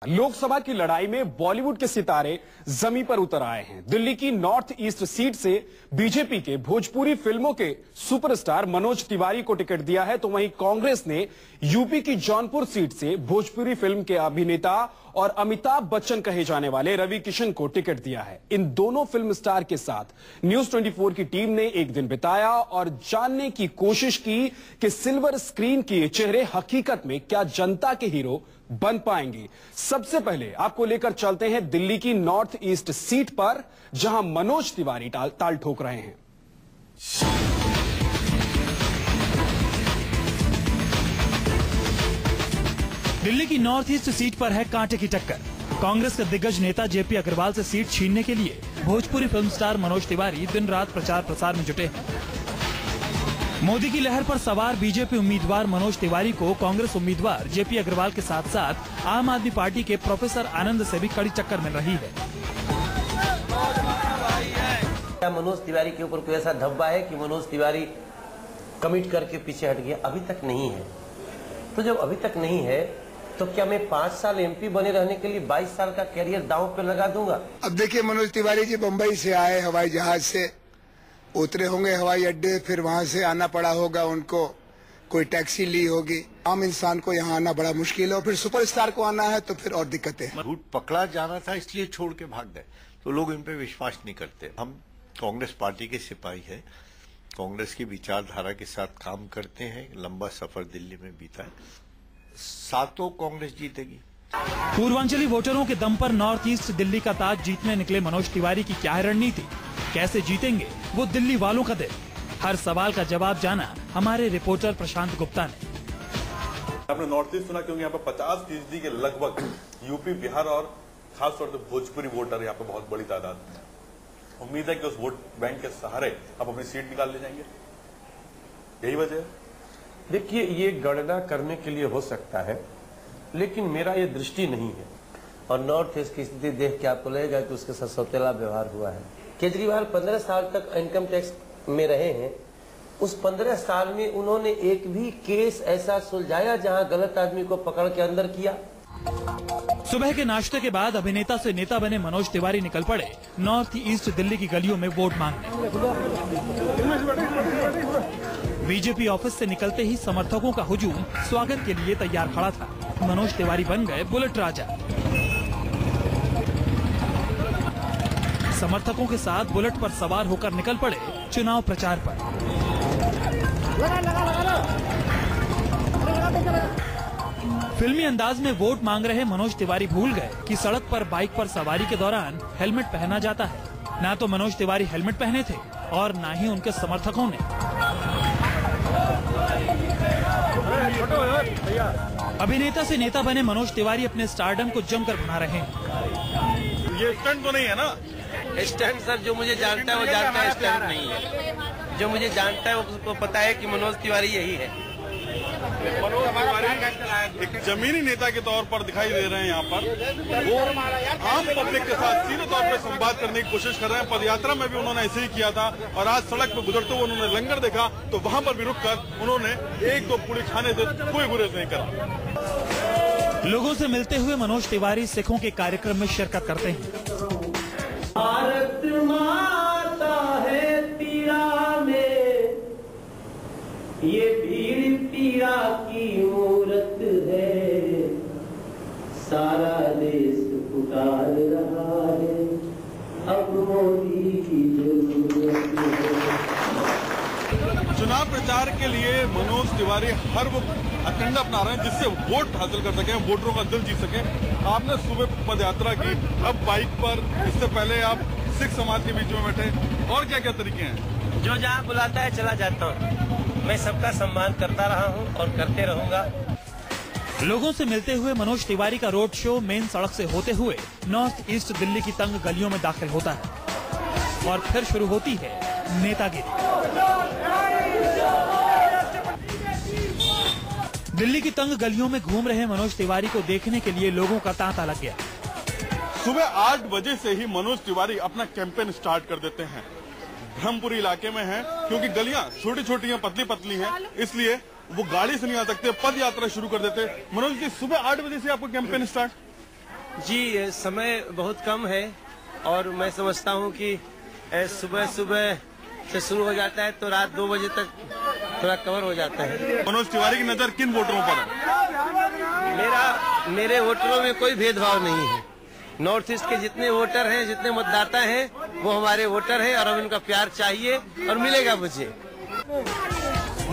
लोकसभा की लड़ाई में बॉलीवुड के सितारे जमीन पर उतर आए हैं। दिल्ली की नॉर्थ ईस्ट सीट से बीजेपी के भोजपुरी फिल्मों के सुपरस्टार मनोज तिवारी को टिकट दिया है, तो वहीं कांग्रेस ने यूपी की जौनपुर सीट से भोजपुरी फिल्म के अभिनेता और अमिताभ बच्चन कहे जाने वाले रवि किशन को टिकट दिया है। इन दोनों फिल्म स्टार के साथ न्यूज 24 की टीम ने एक दिन बिताया और जानने की कोशिश की कि सिल्वर स्क्रीन के चेहरे हकीकत में क्या जनता के हीरो बन पाएंगे। सबसे पहले आपको लेकर चलते हैं दिल्ली की नॉर्थ ईस्ट सीट पर, जहां मनोज तिवारी ताल ठोक रहे हैं। दिल्ली की नॉर्थ ईस्ट सीट पर है कांटे की टक्कर। कांग्रेस के दिग्गज नेता जेपी अग्रवाल से सीट छीनने के लिए भोजपुरी फिल्म स्टार मनोज तिवारी दिन रात प्रचार प्रसार में जुटे हैं। मोदी की लहर पर सवार बीजेपी उम्मीदवार मनोज तिवारी को कांग्रेस उम्मीदवार जेपी अग्रवाल के साथ साथ आम आदमी पार्टी के प्रोफेसर आनंद से भी कड़ी टक्कर मिल रही है। क्या मनोज तिवारी के ऊपर कोई ऐसा धब्बा है कि मनोज तिवारी कमिट करके पीछे हट गया? अभी तक नहीं है। तो जब अभी तक नहीं है तो क्या मैं 5 साल एमपी बने रहने के लिए 22 साल का कैरियर दांव पे लगा दूंगा? अब देखिए, मनोज तिवारी जी बम्बई से आए, हवाई जहाज से उतरे होंगे हवाई अड्डे, फिर वहां से आना पड़ा होगा उनको, कोई टैक्सी ली होगी। आम इंसान को यहाँ आना बड़ा मुश्किल है और फिर सुपरस्टार को आना है तो फिर और दिक्कतें हैं। रूट पकड़ा जाना था इसलिए छोड़ के भाग गए, तो लोग इन पे विश्वास नहीं करते। हम कांग्रेस पार्टी के सिपाही हैं, कांग्रेस की विचारधारा के साथ काम करते हैं। लंबा सफर दिल्ली में बीता है, सातों कांग्रेस जीतेगी। पूर्वांचली वोटरों के दम पर नॉर्थ ईस्ट दिल्ली का ताज जीतने निकले मनोज तिवारी की क्या है रणनीति, कैसे जीतेंगे वो दिल्ली वालों का दिल? हर सवाल का जवाब जाना हमारे रिपोर्टर प्रशांत गुप्ता ने। आपने नॉर्थ ईस्ट सुना क्योंकि यहाँ पे 50% के लगभग यूपी, बिहार और खासतौर से भोजपुरी वोटर यहाँ पे बहुत बड़ी तादाद में है। उम्मीद है कि उस वोट बैंक के सहारे आप अपनी सीट निकाल ले जाएंगे, यही वजह है। देखिए, ये गणना करने के लिए हो सकता है, लेकिन मेरा ये दृष्टि नहीं है। और नॉर्थ ईस्ट की स्थिति देख के आपको लगेगा कि उसके साथ सौतेला व्यवहार हुआ है। केजरीवाल 15 साल तक इनकम टैक्स में रहे हैं। उस 15 साल में उन्होंने एक भी केस ऐसा सुलझाया जहां गलत आदमी को पकड़ के अंदर किया? सुबह के नाश्ते के बाद अभिनेता से नेता बने मनोज तिवारी निकल पड़े नॉर्थ ईस्ट दिल्ली की गलियों में वोट मांगने। बीजेपी ऑफिस से निकलते ही समर्थकों का हुजूम स्वागत के लिए तैयार खड़ा था। मनोज तिवारी बन गए बुलेट राजा। समर्थकों के साथ बुलेट पर सवार होकर निकल पड़े चुनाव प्रचार पर। फिल्मी अंदाज में वोट मांग रहे मनोज तिवारी भूल गए कि सड़क पर बाइक पर सवारी के दौरान हेलमेट पहना जाता है। ना तो मनोज तिवारी हेलमेट पहने थे और ना ही उनके समर्थकों ने। अभिनेता से नेता बने मनोज तिवारी अपने स्टारडम को जमकर बना रहे हैं। ये स्टंट तो नहीं है ना? स्टंट सर, जो मुझे जानता है वो जानता है, स्टंट नहीं है। जो मुझे जानता है उसको पता है कि मनोज तिवारी यही है। मनोज तिवारी एक जमीनी नेता के तौर पर दिखाई दे रहे हैं। यहाँ पर वो आम पब्लिक के साथ सीधे तौर पर संवाद करने की कोशिश कर रहे हैं। पदयात्रा में भी उन्होंने ऐसे ही किया था और आज सड़क पर गुजरते हुए उन्होंने लंगर देखा तो वहाँ पर भी रुककर उन्होंने 1-2 पूड़ी खाने से कोई गुरेज नहीं करा। लोगों से मिलते हुए मनोज तिवारी सिखों के कार्यक्रम में शिरकत करते हैं। भारत माता है पीड़ा में, ये भीड़ पीड़ा की मूरत है, सारा देश पुकार रहा है, अब मोदी की जरूरत है। चुनाव प्रचार के लिए मनोज तिवारी हर वो अखंड अपना रहे हैं जिससे वोट हासिल कर सकें, वोटरों का दिल जीत सकें। आपने सुबह पदयात्रा की, अब बाइक पर, इससे पहले आप सिख समाज के बीच में बैठे, और क्या क्या तरीके हैं? जो जहाँ बुलाता है चला जाता हूँ। मैं सबका सम्मान करता रहा हूँ और करते रहूंगा। लोगों से मिलते हुए मनोज तिवारी का रोड शो मेन सड़क से होते हुए नॉर्थ ईस्ट दिल्ली की तंग गलियों में दाखिल होता है और फिर शुरू होती है नेतागिरी। दिल्ली की तंग गलियों में घूम रहे मनोज तिवारी को देखने के लिए लोगों का तांता लग गया। सुबह 8 बजे से ही मनोज तिवारी अपना कैंपेन स्टार्ट कर देते हैं। ब्रह्मपुरी इलाके में है, क्योंकि गलियां छोटी छोटी हैं, पतली पतली हैं, इसलिए वो गाड़ी से नहीं आ सकते, पद यात्रा शुरू कर देते। मनोज जी, सुबह 8 बजे से आपको कैंपेन स्टार्ट? जी, समय बहुत कम है और मैं समझता हूं कि सुबह सुबह से शुरू हो जाता है तो रात 2 बजे तक थोड़ा कवर हो जाता है। मनोज तिवारी की नजर किन वोटरों पर है? मेरे वोटरों में कोई भेदभाव नहीं है। नॉर्थ ईस्ट के जितने वोटर हैं, जितने मतदाता हैं, वो हमारे वोटर हैं और हमें उनका प्यार चाहिए और मिलेगा मुझे।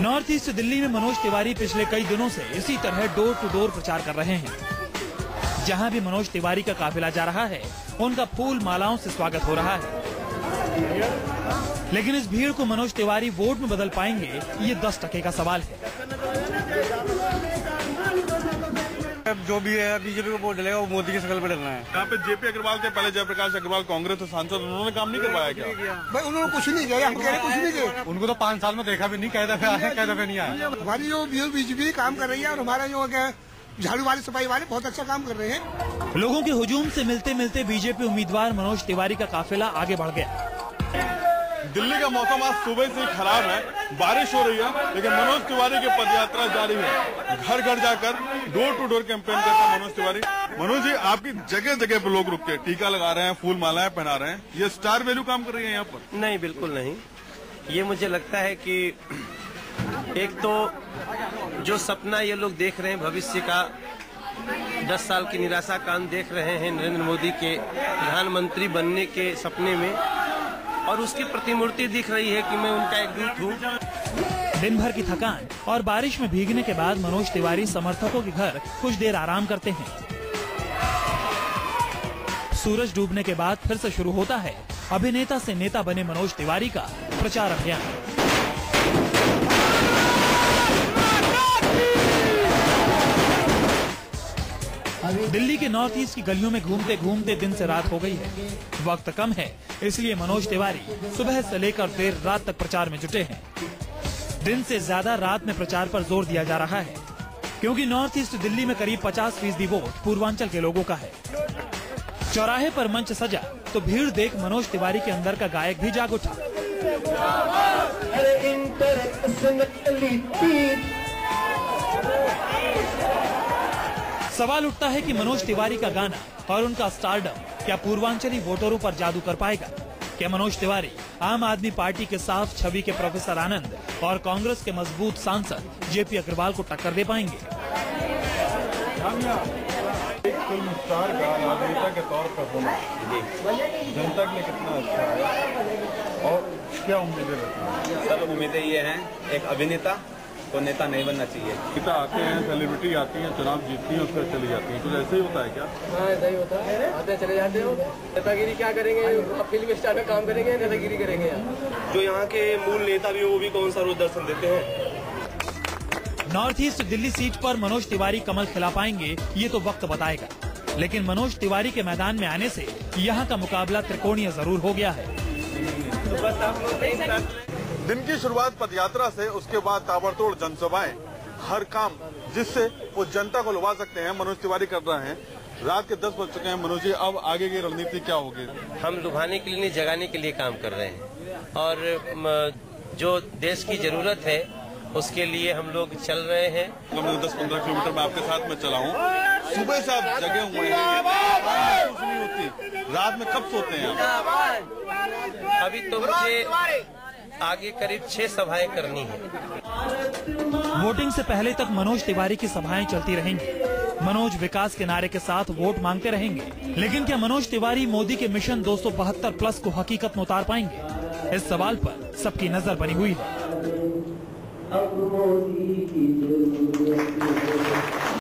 नॉर्थ ईस्ट दिल्ली में मनोज तिवारी पिछले कई दिनों से इसी तरह डोर टू डोर प्रचार कर रहे हैं। जहां भी मनोज तिवारी का काफिला जा रहा है, उनका फूल मालाओं से स्वागत हो रहा है। लेकिन इस भीड़ को मनोज तिवारी वोट में बदल पाएंगे, ये 10% का सवाल है। जो भी है बीजेपी को वोट डलेगा वो मोदी की शक्ल पे डलना है। यहाँ पे जेपी अग्रवाल के पहले जयप्रकाश अग्रवाल कांग्रेस के सांसद, उन्होंने काम नहीं करवाया क्या? भाई उन्होंने कुछ नहीं किया, हम कह रहे कुछ नहीं किया। उनको तो 5 साल में देखा भी नहीं, कई दफे आए कई दफे नहीं आए। हमारी जो बीजेपी काम कर रही है और हमारा जो झाड़ू वाले सफाई वाले बहुत अच्छा काम कर रहे हैं। लोगों के हुजूम से मिलते मिलते बीजेपी उम्मीदवार मनोज तिवारी का काफिला आगे बढ़ गया। दिल्ली का मौसम आज सुबह से ही खराब है, बारिश हो रही है, लेकिन मनोज तिवारी की पदयात्रा जारी है। घर घर जाकर डोर टू डोर कैंपेन करता है मनोज तिवारी। मनोज जी, आपकी जगह जगह पर लोग रुक के टीका लगा रहे हैं, फूल मालाएं पहना रहे हैं, ये स्टार वैल्यू काम कर रही है यहाँ पर? नहीं, बिल्कुल नहीं। ये मुझे लगता है कि एक तो जो सपना ये लोग देख रहे हैं भविष्य का, 10 साल की निराशा कान देख रहे हैं नरेंद्र मोदी के प्रधानमंत्री बनने के सपने में, और उसकी प्रतिमूर्ति दिख रही है कि मैं उनका एक दूत हूँ। दिन भर की थकान और बारिश में भीगने के बाद मनोज तिवारी समर्थकों के घर कुछ देर आराम करते हैं। सूरज डूबने के बाद फिर से शुरू होता है अभिनेता से नेता बने मनोज तिवारी का प्रचार अभियान। दिल्ली के नॉर्थ ईस्ट की गलियों में घूमते घूमते दिन से रात हो गई है। वक्त कम है, इसलिए मनोज तिवारी सुबह से लेकर देर रात तक प्रचार में जुटे हैं। दिन से ज्यादा रात में प्रचार पर जोर दिया जा रहा है, क्योंकि नॉर्थ ईस्ट दिल्ली में करीब 50% वोट पूर्वांचल के लोगों का है। चौराहे पर मंच सजा तो भीड़ देख मनोज तिवारी के अंदर का गायक भी जाग उठा। सवाल उठता है कि मनोज तिवारी का गाना और उनका स्टारडम क्या पूर्वांचली वोटरों पर जादू कर पाएगा? क्या मनोज तिवारी आम आदमी पार्टी के साफ छवि के प्रोफेसर आनंद और कांग्रेस के मजबूत सांसद जेपी अग्रवाल को टक्कर दे पाएंगे? एक फिल्म स्टार का राजनेता के तौर पर होना जनता के लिए कितना अच्छा है और क्या उम्मीदें रखती हैं? सब उम्मीदें ये हैं, एक अभिनेता तो नेता नहीं बनना चाहिए। नेता आते हैं, सेलिब्रिटी आती हैं, चुनाव जीतती हैं, उससे चली जाती हैं, कुछ ऐसे ही होता है क्या? हाँ, ऐसा ही होता है। आते चले जाते हो, नेतागिरी क्या करेंगे? फिल्म स्टार में काम करेंगे, नेतागिरी करेंगे। जो यहाँ के मूल नेता भी वो भी कौन सा रोज दर्शन देते हैं। नॉर्थ ईस्ट दिल्ली सीट पर मनोज तिवारी कमल खिला पाएंगे, ये तो वक्त बताएगा। लेकिन मनोज तिवारी के मैदान में आने से यहाँ का मुकाबला त्रिकोणीय जरूर हो गया है। दिन की शुरुआत पदयात्रा से, उसके बाद ताबड़तोड़ जनसभाएं, हर काम जिससे वो जनता को लुभा सकते हैं मनोज तिवारी कर रहे हैं। रात के 10 बज चुके हैं। मनोज जी, अब आगे की रणनीति क्या होगी? हम लुभाने के लिए नहीं, जगाने के लिए काम कर रहे हैं और जो देश की जरूरत है उसके लिए हम लोग चल रहे हैं। 10-15 किलोमीटर में आपके साथ में चला हूँ। सुबह से आप जगे हुए हैं, कुछ नहीं होती। रात में कब सोते हैं आप? अभी तो मुझे आगे करीब 6 सभाएं करनी है। वोटिंग से पहले तक मनोज तिवारी की सभाएं चलती रहेंगी। मनोज विकास के नारे के साथ वोट मांगते रहेंगे। लेकिन क्या मनोज तिवारी मोदी के मिशन 272+ को हकीकत में उतार पाएंगे? इस सवाल पर सबकी नजर बनी हुई है।